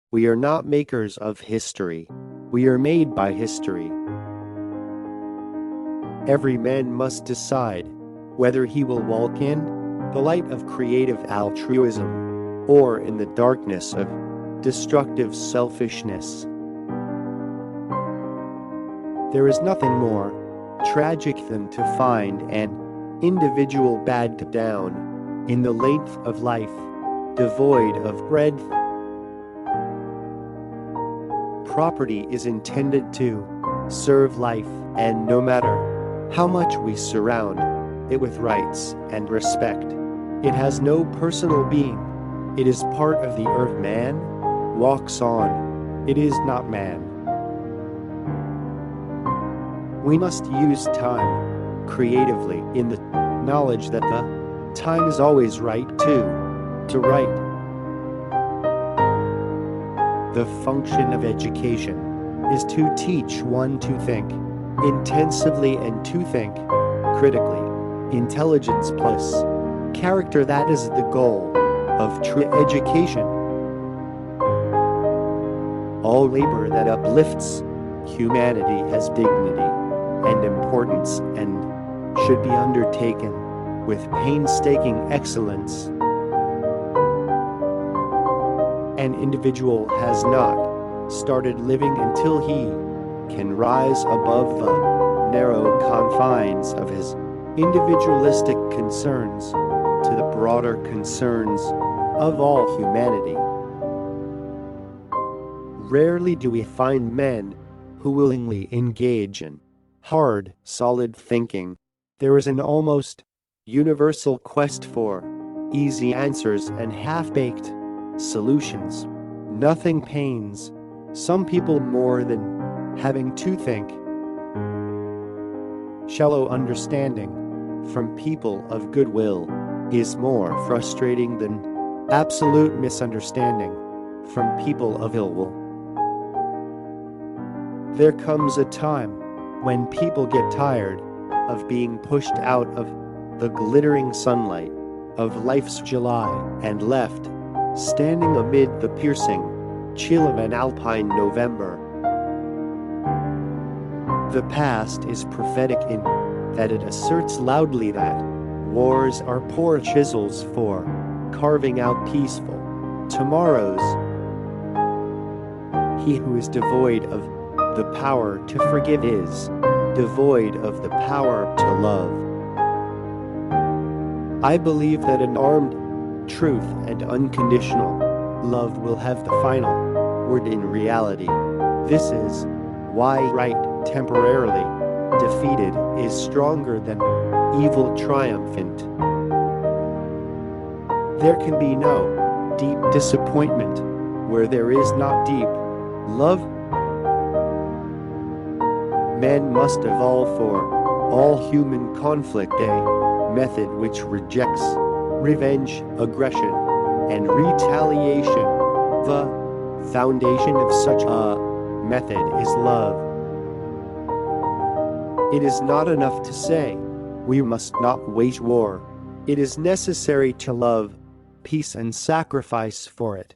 We are not makers of history. We are made by history. Every man must decide whether he will walk in the light of creative altruism or in the darkness of destructive selfishness. There is nothing more tragic than to find an individual bogged down in the length of life, devoid of breadth. Property is intended to serve life, and no matter how much we surround it with rights and respect, it has no personal being. It is part of the earth. Man walks on. It is not man. We must use time creatively in the knowledge that the time is always right to write. The function of education is to teach one to think intensively and to think critically. Intelligence plus character, that is the goal of true education. All labor that uplifts humanity has dignity and importance and should be undertaken with painstaking excellence. An individual has not started living until he can rise above the narrow confines of his individualistic concerns to the broader concerns of all humanity. Rarely do we find men who willingly engage in hard, solid thinking. There is an almost universal quest for easy answers and half-baked solutions. Nothing pains some people more than having to think. Shallow understanding from people of goodwill is more frustrating than absolute misunderstanding from people of ill will. There comes a time when people get tired of being pushed out of the glittering sunlight of life's July and left standing amid the piercing chill of an alpine November. The past is prophetic in that it asserts loudly that wars are poor chisels for carving out peaceful tomorrows. He who is devoid of the power to forgive is devoid of the power to love. I believe that an armed truth and unconditional love will have the final word in reality. This is why right temporarily defeated is stronger than evil triumphant. There can be no deep disappointment where there is not deep love. Man must evolve for all human conflict a method which rejects revenge, aggression, and retaliation. The foundation of such a method is love. It is not enough to say, we must not wage war. It is necessary to love peace and sacrifice for it.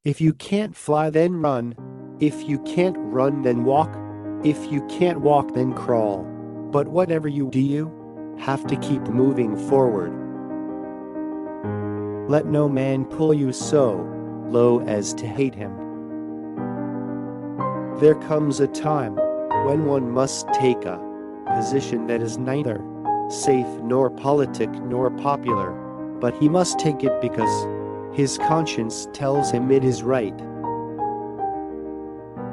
If you can't fly, then run. If you can't run, then walk. If you can't walk, then crawl. But whatever you do, you have to keep moving forward. Let no man pull you so low as to hate him. There comes a time when one must take a position that is neither safe nor politic nor popular, but he must take it because his conscience tells him it is right.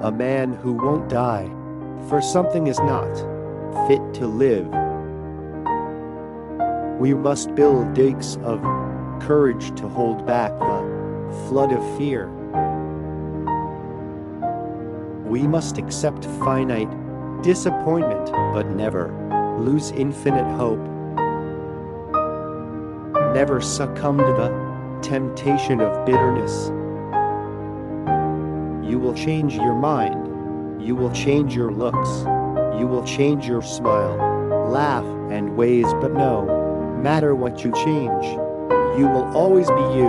A man who won't die for something is not fit to live. We must build dikes of courage to hold back the flood of fear. We must accept finite disappointment, but never lose infinite hope. Never succumb to the temptation of bitterness. You will change your mind. You will change your looks. You will change your smile, laugh, and ways, but no matter what you change, you will always be you.